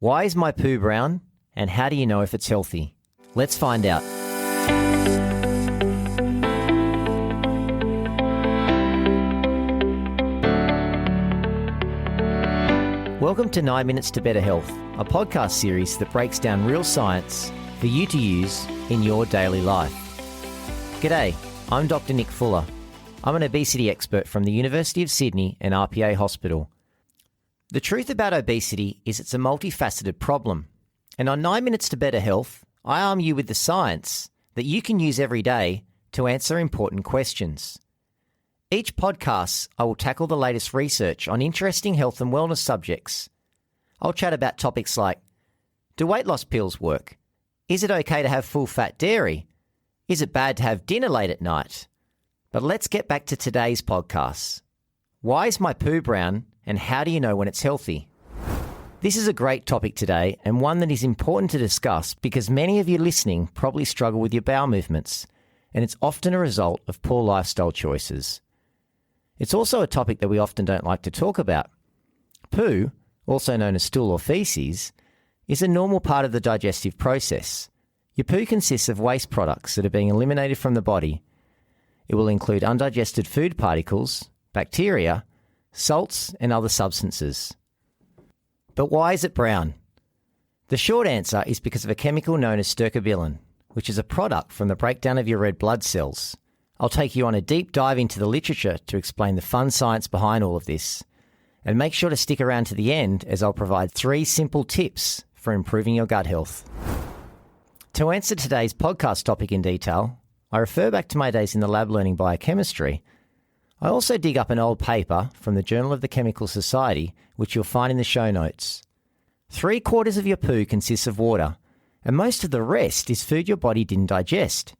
Why is my poo brown, and how do you know if it's healthy? Let's find out. Welcome to 9 Minutes to Better Health, a podcast series that breaks down real science for you to use in your daily life. G'day, I'm Dr. Nick Fuller. I'm an obesity expert from the University of Sydney and RPA Hospital. The truth about obesity is it's a multifaceted problem. And on 9 Minutes to Better Health, I arm you with the science that you can use every day to answer important questions. Each podcast, I will tackle the latest research on interesting health and wellness subjects. I'll chat about topics like, do weight loss pills work? Is it okay to have full-fat dairy? Is it bad to have dinner late at night? But let's get back to today's podcast. Why is my poo brown, and how do you know when it's healthy? This is a great topic today, and one that is important to discuss because many of you listening probably struggle with your bowel movements, and it's often a result of poor lifestyle choices. It's also a topic that we often don't like to talk about. Poo, also known as stool or feces, is a normal part of the digestive process. Your poo consists of waste products that are being eliminated from the body. It will include undigested food particles, bacteria, salts, and other substances. But why is it brown? The short answer is because of a chemical known as stercobilin, which is a product from the breakdown of your red blood cells. I'll take you on a deep dive into the literature to explain the fun science behind all of this. And make sure to stick around to the end as I'll provide 3 simple tips for improving your gut health. To answer today's podcast topic in detail, I refer back to my days in the lab learning biochemistry. I also dig up an old paper from the Journal of the Chemical Society, which you'll find in the show notes. 3/4 of your poo consists of water, and most of the rest is food your body didn't digest.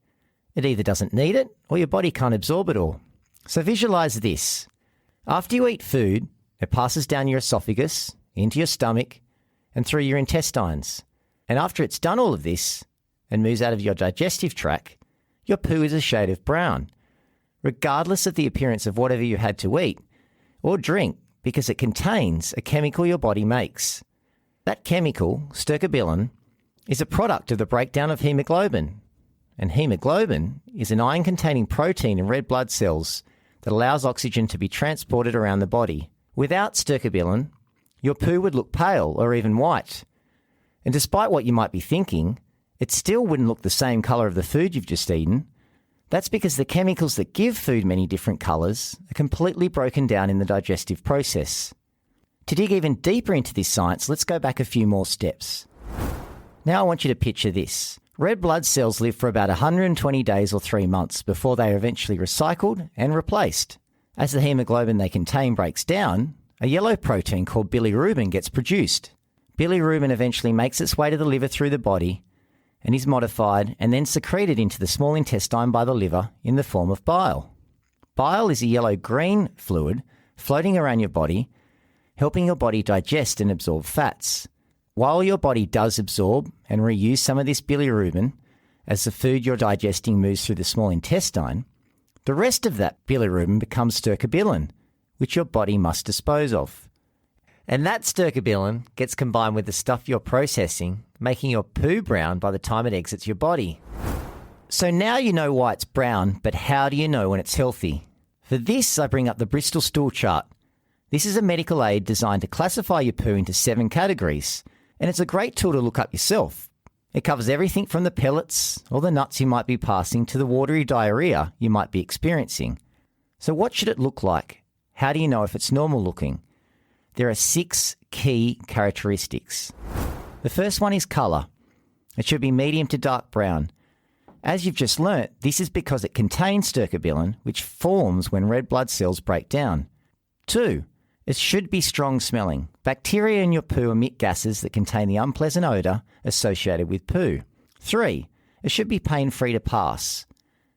It either doesn't need it, or your body can't absorb it all. So visualize this. After you eat food, it passes down your esophagus, into your stomach, and through your intestines. And after it's done all of this, and moves out of your digestive tract, your poo is a shade of brown, regardless of the appearance of whatever you had to eat or drink, because it contains a chemical your body makes. That chemical, stercobilin, is a product of the breakdown of hemoglobin. And hemoglobin is an iron-containing protein in red blood cells that allows oxygen to be transported around the body. Without stercobilin, your poo would look pale or even white. And despite what you might be thinking, it still wouldn't look the same colour of the food you've just eaten. That's because the chemicals that give food many different colours are completely broken down in the digestive process. To dig even deeper into this science, let's go back a few more steps. Now I want you to picture this. Red blood cells live for about 120 days or 3 months before they are eventually recycled and replaced. As the hemoglobin they contain breaks down, a yellow protein called bilirubin gets produced. Bilirubin eventually makes its way to the liver through the body and is modified and then secreted into the small intestine by the liver in the form of bile. Bile is a yellow-green fluid floating around your body, helping your body digest and absorb fats. While your body does absorb and reuse some of this bilirubin as the food you're digesting moves through the small intestine, the rest of that bilirubin becomes stercobilin, which your body must dispose of. And that stercobilin gets combined with the stuff you're processing, making your poo brown by the time it exits your body. So now you know why it's brown, but how do you know when it's healthy? For this, I bring up the Bristol stool chart. This is a medical aid designed to classify your poo into 7 categories, and it's a great tool to look up yourself. It covers everything from the pellets or the nuts you might be passing to the watery diarrhea you might be experiencing. So what should it look like? How do you know if it's normal looking? There are 6 key characteristics. The first one is colour. It should be medium to dark brown. As you've just learnt, this is because it contains stercobilin, which forms when red blood cells break down. 2, it should be strong smelling. Bacteria in your poo emit gases that contain the unpleasant odour associated with poo. 3, it should be pain-free to pass.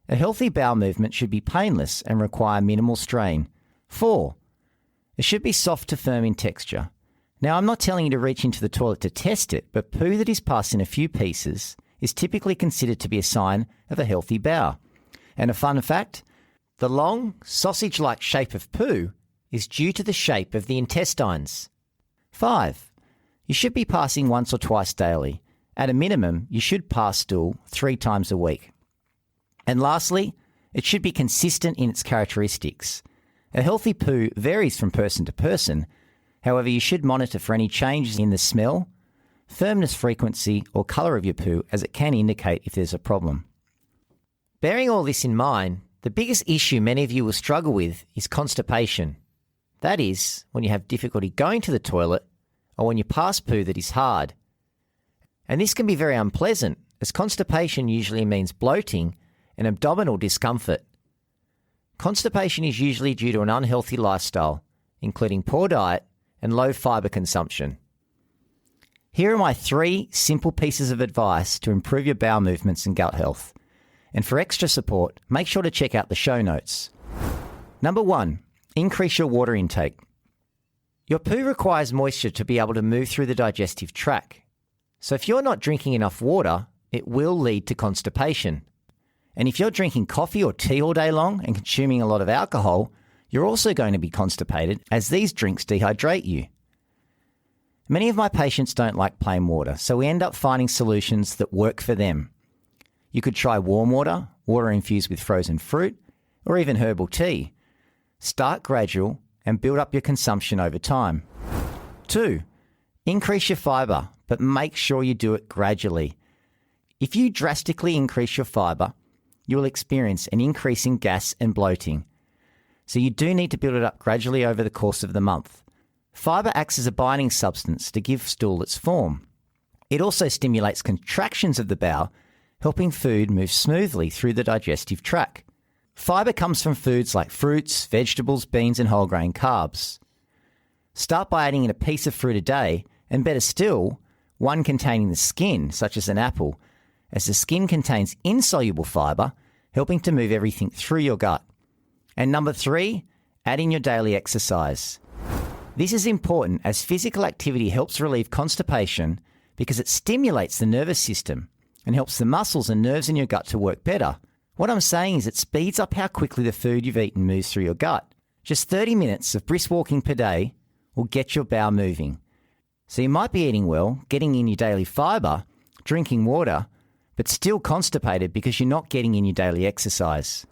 A healthy bowel movement should be painless and require minimal strain. 4, it should be soft to firm in texture. Now, I'm not telling you to reach into the toilet to test it, but poo that is passed in a few pieces is typically considered to be a sign of a healthy bowel. And a fun fact, the long, sausage-like shape of poo is due to the shape of the intestines. 5, You should be passing once or twice daily. At a minimum, you should pass stool 3 times a week. And lastly, it should be consistent in its characteristics. A healthy poo varies from person to person. However, you should monitor for any changes in the smell, firmness, frequency, or colour of your poo, as it can indicate if there's a problem. Bearing all this in mind, the biggest issue many of you will struggle with is constipation. That is, when you have difficulty going to the toilet or when you pass poo that is hard. And this can be very unpleasant, as constipation usually means bloating and abdominal discomfort. Constipation is usually due to an unhealthy lifestyle, including poor diet and low fibre consumption. Here are my 3 simple pieces of advice to improve your bowel movements and gut health. And for extra support, make sure to check out the show notes. Number 1, increase your water intake. Your poo requires moisture to be able to move through the digestive tract. So if you're not drinking enough water, it will lead to constipation. And if you're drinking coffee or tea all day long and consuming a lot of alcohol, you're also going to be constipated, as these drinks dehydrate you. Many of my patients don't like plain water, so we end up finding solutions that work for them. You could try warm water, water infused with frozen fruit, or even herbal tea. Start gradual and build up your consumption over time. 2, increase your fibre, but make sure you do it gradually. If you drastically increase your fibre, you will experience an increase in gas and bloating. So you do need to build it up gradually over the course of the month. Fibre acts as a binding substance to give stool its form. It also stimulates contractions of the bowel, helping food move smoothly through the digestive tract. Fibre comes from foods like fruits, vegetables, beans, and whole grain carbs. Start by adding in a piece of fruit a day, and better still, one containing the skin, such as an apple, as the skin contains insoluble fibre, helping to move everything through your gut. And number 3, add in your daily exercise. This is important as physical activity helps relieve constipation because it stimulates the nervous system and helps the muscles and nerves in your gut to work better. What I'm saying is it speeds up how quickly the food you've eaten moves through your gut. Just 30 minutes of brisk walking per day will get your bowel moving. So you might be eating well, getting in your daily fibre, drinking water, but still constipated because you're not getting in your daily exercise.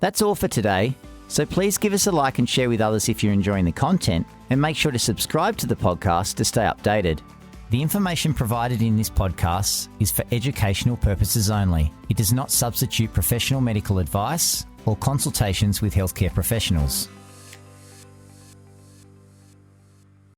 That's all for today. So please give us a like and share with others if you're enjoying the content, and make sure to subscribe to the podcast to stay updated. The information provided in this podcast is for educational purposes only. It does not substitute professional medical advice or consultations with healthcare professionals.